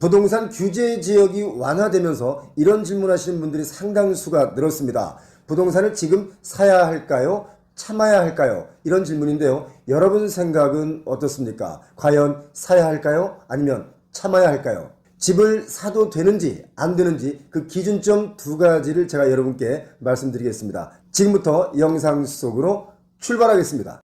부동산 규제 지역이 완화되면서 이런 질문하시는 분들이 상당수가 늘었습니다. 부동산을 지금 사야 할까요? 참아야 할까요? 이런 질문인데요. 여러분 생각은 어떻습니까? 과연 사야 할까요? 아니면 참아야 할까요? 집을 사도 되는지 안 되는지 그 기준점 두 가지를 제가 여러분께 말씀드리겠습니다. 지금부터 영상 속으로 출발하겠습니다.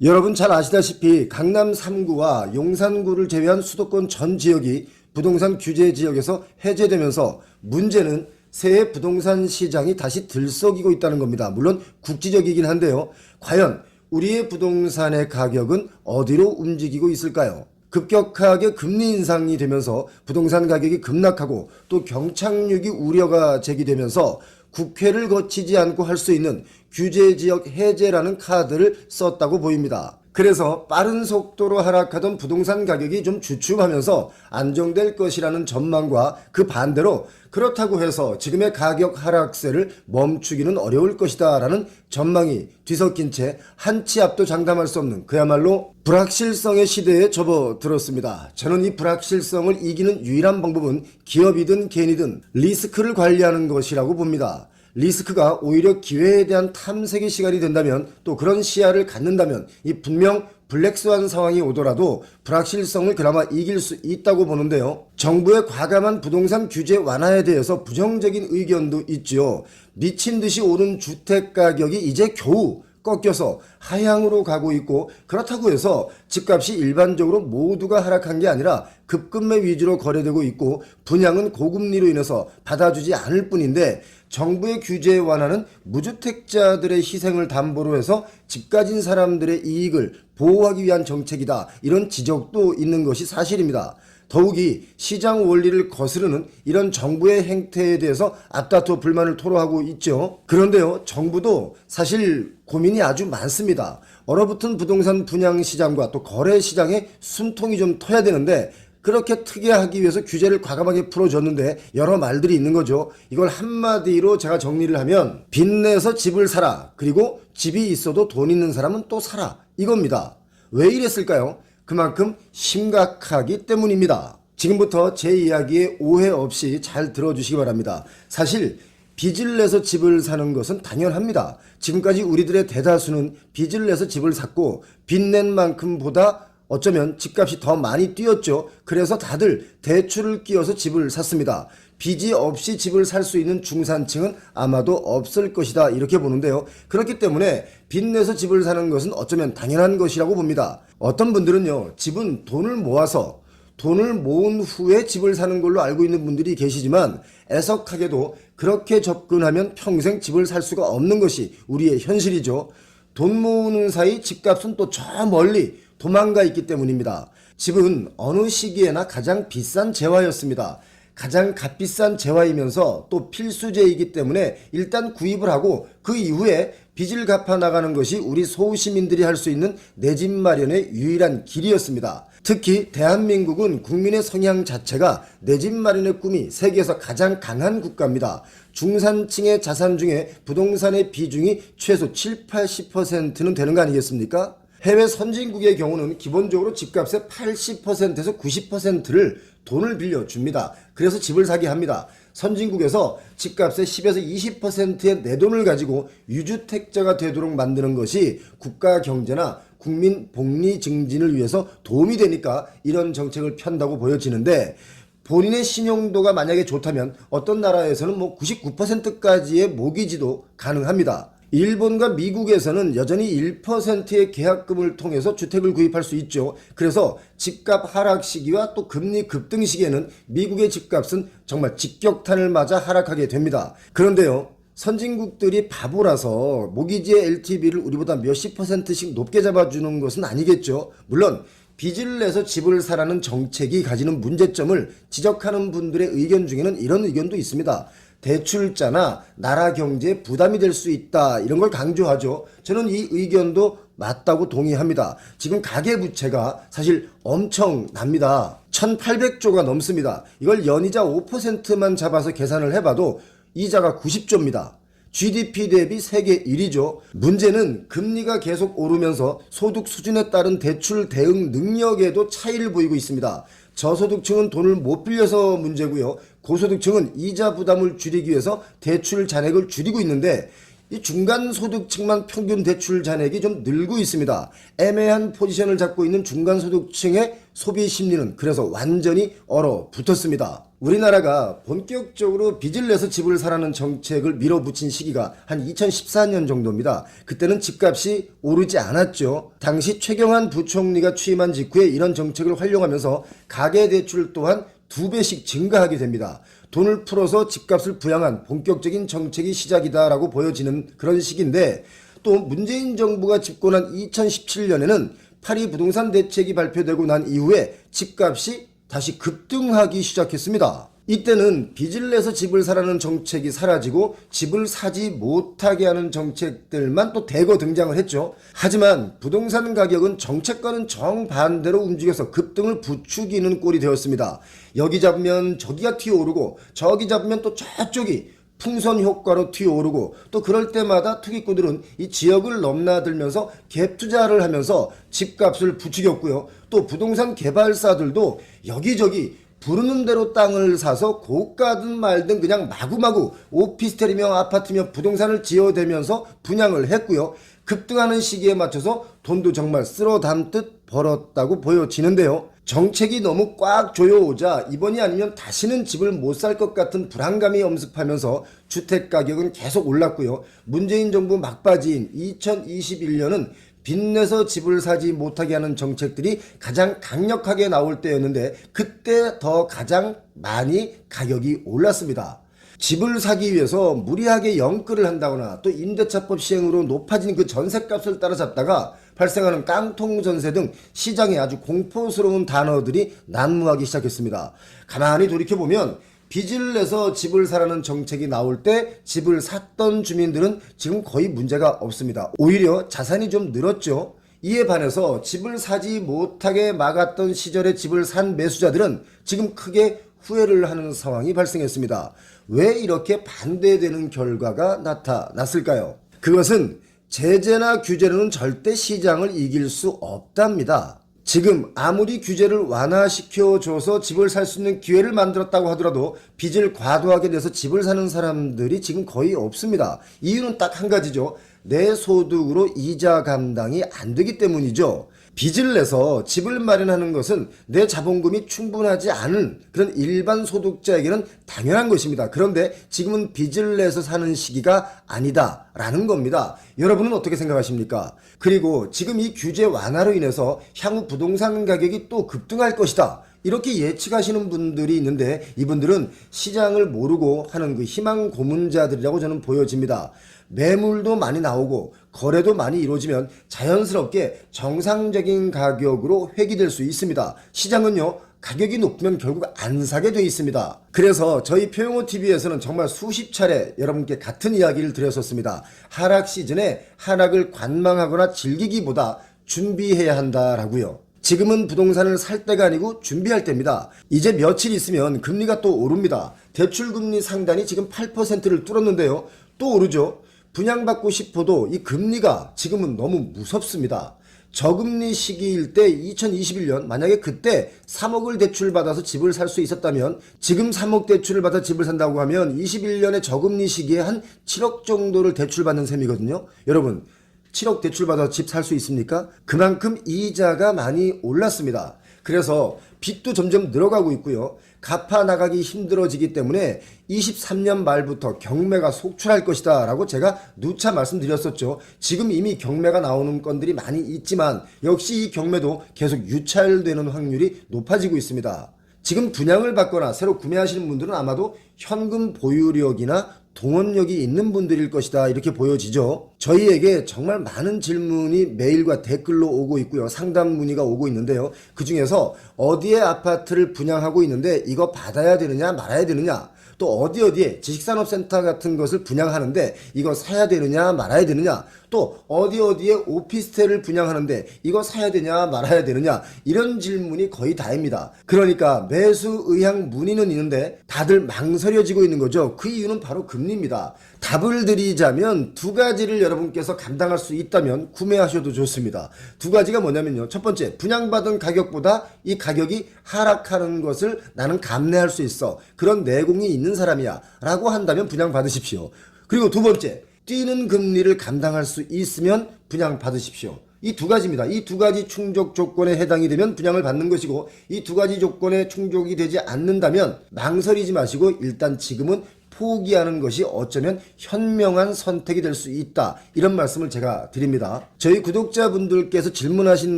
여러분 잘 아시다시피 강남 3구와 용산구를 제외한 수도권 전 지역이 부동산 규제 지역에서 해제되면서 문제는 새해 부동산 시장이 다시 들썩이고 있다는 겁니다. 물론 국지적이긴 한데요. 과연 우리의 부동산의 가격은 어디로 움직이고 있을까요? 급격하게 금리 인상이 되면서 부동산 가격이 급락하고 또 경착륙이 우려가 제기되면서 국회를 거치지 않고 할 수 있는 규제지역 해제라는 카드를 썼다고 보입니다. 그래서 빠른 속도로 하락하던 부동산 가격이 좀 주춤하면서 안정될 것이라는 전망과 그 반대로 그렇다고 해서 지금의 가격 하락세를 멈추기는 어려울 것이다 라는 전망이 뒤섞인 채 한 치 앞도 장담할 수 없는 그야말로 불확실성의 시대에 접어들었습니다. 저는 이 불확실성을 이기는 유일한 방법은 기업이든 개인이든 리스크를 관리하는 것이라고 봅니다. 리스크가 오히려 기회에 대한 탐색의 시간이 된다면 또 그런 시야를 갖는다면 이 분명 블랙스완 상황이 오더라도 불확실성을 그나마 이길 수 있다고 보는데요. 정부의 과감한 부동산 규제 완화에 대해서 부정적인 의견도 있죠. 미친 듯이 오른 주택 가격이 이제 겨우 꺾여서 하향으로 가고 있고 그렇다고 해서 집값이 일반적으로 모두가 하락한 게 아니라 급급매 위주로 거래되고 있고 분양은 고금리로 인해서 받아주지 않을 뿐인데 정부의 규제 완화는 무주택자들의 희생을 담보로 해서 집 가진 사람들의 이익을 보호하기 위한 정책이다. 이런 지적도 있는 것이 사실입니다. 더욱이 시장 원리를 거스르는 이런 정부의 행태에 대해서 앞다퉈 불만을 토로하고 있죠. 그런데요, 정부도 사실 고민이 아주 많습니다. 얼어붙은 부동산 분양 시장과 또 거래 시장에 숨통이 좀 터야 되는데 그렇게 트게 하기 위해서 규제를 과감하게 풀어줬는데 여러 말들이 있는 거죠. 이걸 한마디로 제가 정리를 하면 빚내서 집을 사라. 그리고 집이 있어도 돈 있는 사람은 또 사라. 이겁니다. 왜 이랬을까요? 그만큼 심각하기 때문입니다. 지금부터 제 이야기에 오해 없이 잘 들어주시기 바랍니다. 사실 빚을 내서 집을 사는 것은 당연합니다. 지금까지 우리들의 대다수는 빚을 내서 집을 샀고 빚낸 만큼보다 어쩌면 집값이 더 많이 뛰었죠. 그래서 다들 대출을 끼워서 집을 샀습니다. 빚이 없이 집을 살 수 있는 중산층은 아마도 없을 것이다 이렇게 보는데요. 그렇기 때문에 빚 내서 집을 사는 것은 어쩌면 당연한 것이라고 봅니다. 어떤 분들은요, 집은 돈을 모아서 돈을 모은 후에 집을 사는 걸로 알고 있는 분들이 계시지만 애석하게도 그렇게 접근하면 평생 집을 살 수가 없는 것이 우리의 현실이죠. 돈 모으는 사이 집값은 또 저 멀리 도망가 있기 때문입니다. 집은 어느 시기에나 가장 비싼 재화였습니다. 가장 값비싼 재화이면서 또 필수재이기 때문에 일단 구입을 하고 그 이후에 빚을 갚아 나가는 것이 우리 소시민들이 할 수 있는 내 집 마련의 유일한 길이었습니다. 특히 대한민국은 국민의 성향 자체가 내 집 마련의 꿈이 세계에서 가장 강한 국가입니다. 중산층의 자산 중에 부동산의 비중이 최소 7, 80%는 되는 거 아니겠습니까? 해외 선진국의 경우는 기본적으로 집값의 80%에서 90%를 돈을 빌려줍니다. 그래서 집을 사게 합니다. 선진국에서 집값의 10에서 20%의 내 돈을 가지고 유주택자가 되도록 만드는 것이 국가 경제나 국민 복리 증진을 위해서 도움이 되니까 이런 정책을 편다고 보여지는데 본인의 신용도가 만약에 좋다면 어떤 나라에서는 99%까지의 모기지도 가능합니다. 일본과 미국에서는 여전히 1%의 계약금을 통해서 주택을 구입할 수 있죠. 그래서 집값 하락 시기와 또 금리 급등 시기에는 미국의 집값은 정말 직격탄을 맞아 하락하게 됩니다. 그런데요, 선진국들이 바보라서 모기지의 LTV를 우리보다 몇십 %씩 높게 잡아주는 것은 아니겠죠. 물론 빚을 내서 집을 사라는 정책이 가지는 문제점을 지적하는 분들의 의견 중에는 이런 의견도 있습니다. 대출자나 나라 경제에 부담이 될 수 있다, 이런 걸 강조하죠. 저는 이 의견도 맞다고 동의합니다. 지금 가계부채가 사실 엄청납니다. 1800조가 넘습니다. 이걸 연이자 5%만 잡아서 계산을 해봐도 이자가 90조입니다. GDP 대비 세계 1위죠. 문제는 금리가 계속 오르면서 소득 수준에 따른 대출 대응 능력에도 차이를 보이고 있습니다. 저소득층은 돈을 못 빌려서 문제고요. 고소득층은 이자 부담을 줄이기 위해서 대출 잔액을 줄이고 있는데 이 중간소득층만 평균 대출 잔액이 좀 늘고 있습니다. 애매한 포지션을 잡고 있는 중간소득층의 소비 심리는 그래서 완전히 얼어붙었습니다. 우리나라가 본격적으로 빚을 내서 집을 사라는 정책을 밀어붙인 시기가 한 2014년 정도입니다. 그때는 집값이 오르지 않았죠. 당시 최경환 부총리가 취임한 직후에 이런 정책을 활용하면서 가계대출 또한 2배씩 증가하게 됩니다. 돈을 풀어서 집값을 부양한 본격적인 정책이 시작이다라고 보여지는 그런 시기인데 또 문재인 정부가 집권한 2017년에는 파리 부동산 대책이 발표되고 난 이후에 집값이 다시 급등하기 시작했습니다. 이때는 빚을 내서 집을 사라는 정책이 사라지고 집을 사지 못하게 하는 정책들만 또 대거 등장을 했죠. 하지만 부동산 가격은 정책과는 정반대로 움직여서 급등을 부추기는 꼴이 되었습니다. 여기 잡으면 저기가 튀어오르고 저기 잡으면 또 저쪽이 풍선 효과로 튀어오르고 또 그럴 때마다 투기꾼들은 이 지역을 넘나들면서 갭 투자를 하면서 집값을 부추겼고요. 또 부동산 개발사들도 여기저기 부르는 대로 땅을 사서 고가든 말든 그냥 마구마구 오피스텔이며 아파트며 부동산을 지어대면서 분양을 했고요. 급등하는 시기에 맞춰서 돈도 정말 쓸어 담듯 벌었다고 보여지는데요. 정책이 너무 꽉 조여오자 이번이 아니면 다시는 집을 못 살 것 같은 불안감이 엄습하면서 주택가격은 계속 올랐고요. 문재인 정부 막바지인 2021년은 빚내서 집을 사지 못하게 하는 정책들이 가장 강력하게 나올 때였는데 그때 더 가장 많이 가격이 올랐습니다. 집을 사기 위해서 무리하게 연끌을 한다거나 또 임대차법 시행으로 높아진 그 전셋값을 따라잡다가 발생하는 깡통 전세 등 시장에 아주 공포스러운 단어들이 난무하기 시작했습니다. 가만히 돌이켜보면 빚을 내서 집을 사라는 정책이 나올 때 집을 샀던 주민들은 지금 거의 문제가 없습니다. 오히려 자산이 좀 늘었죠. 이에 반해서 집을 사지 못하게 막았던 시절에 집을 산 매수자들은 지금 크게 후회를 하는 상황이 발생했습니다. 왜 이렇게 반대되는 결과가 나타났을까요? 그것은 제재나 규제로는 절대 시장을 이길 수 없답니다. 지금 아무리 규제를 완화시켜줘서 집을 살 수 있는 기회를 만들었다고 하더라도 빚을 과도하게 내서 집을 사는 사람들이 지금 거의 없습니다. 이유는 딱 한 가지죠. 내 소득으로 이자 감당이 안 되기 때문이죠. 빚을 내서 집을 마련하는 것은 내 자본금이 충분하지 않은 그런 일반 소득자에게는 당연한 것입니다. 그런데 지금은 빚을 내서 사는 시기가 아니다라는 겁니다. 여러분은 어떻게 생각하십니까? 그리고 지금 이 규제 완화로 인해서 향후 부동산 가격이 또 급등할 것이다. 이렇게 예측하시는 분들이 있는데 이분들은 시장을 모르고 하는 그 희망 고문자들이라고 저는 보여집니다. 매물도 많이 나오고 거래도 많이 이루어지면 자연스럽게 정상적인 가격으로 회귀될 수 있습니다. 시장은요, 가격이 높으면 결국 안 사게 돼 있습니다. 그래서 저희 표용호TV에서는 정말 수십 차례 여러분께 같은 이야기를 드렸었습니다. 하락 시즌에 하락을 관망하거나 즐기기보다 준비해야 한다라고요. 지금은 부동산을 살 때가 아니고 준비할 때입니다. 이제 며칠 있으면 금리가 또 오릅니다. 대출금리 상단이 지금 8%를 뚫었는데요. 또 오르죠. 분양받고 싶어도 이 금리가 지금은 너무 무섭습니다. 저금리 시기일 때 2021년 만약에 그때 3억을 대출받아서 집을 살 수 있었다면 지금 3억 대출을 받아 집을 산다고 하면 21년의 저금리 시기에 한 7억 정도를 대출받는 셈이거든요. 여러분 7억 대출받아서 집 살 수 있습니까? 그만큼 이자가 많이 올랐습니다. 그래서 빚도 점점 늘어가고 있고요. 갚아 나가기 힘들어지기 때문에 23년 말부터 경매가 속출할 것이다 라고 제가 누차 말씀드렸었죠. 지금 이미 경매가 나오는 건들이 많이 있지만 역시 이 경매도 계속 유찰되는 확률이 높아지고 있습니다. 지금 분양을 받거나 새로 구매하시는 분들은 아마도 현금 보유력이나 동원력이 있는 분들일 것이다 이렇게 보여지죠. 저희에게 정말 많은 질문이 메일과 댓글로 오고 있고요. 상담 문의가 오고 있는데요. 그 중에서 어디에 아파트를 분양하고 있는데 이거 받아야 되느냐 말아야 되느냐, 또 어디에 지식산업센터 같은 것을 분양하는데 이거 사야 되느냐 말아야 되느냐, 또 어디에 오피스텔을 분양하는데 이거 사야 되냐 말아야 되느냐, 이런 질문이 거의 다입니다. 그러니까 매수 의향 문의는 있는데 다들 망설여지고 있는 거죠. 그 이유는 바로 금리입니다. 답을 드리자면 두 가지를 여러분께서 감당할 수 있다면 구매하셔도 좋습니다. 두 가지가 뭐냐면요. 첫 번째, 분양받은 가격보다 이 가격이 하락하는 것을 나는 감내할 수 있어. 그런 내공이 있는 사람이야. 라고 한다면 분양받으십시오. 그리고 두 번째, 뛰는 금리를 감당할 수 있으면 분양받으십시오. 이 두 가지입니다. 이 두 가지 충족 조건에 해당이 되면 분양을 받는 것이고, 이 두 가지 조건에 충족이 되지 않는다면 망설이지 마시고 일단 지금은 포기하는 것이 어쩌면 현명한 선택이 될 수 있다. 이런 말씀을 제가 드립니다. 저희 구독자분들께서 질문하신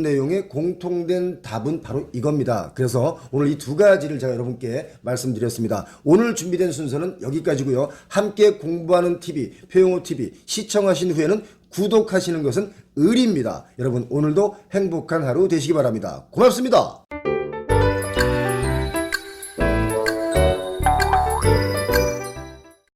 내용의 공통된 답은 바로 이겁니다. 그래서 오늘 이 두 가지를 제가 여러분께 말씀드렸습니다. 오늘 준비된 순서는 여기까지고요. 함께 공부하는 TV, 표용호TV 시청하신 후에는 구독하시는 것은 의리입니다. 여러분 오늘도 행복한 하루 되시기 바랍니다. 고맙습니다.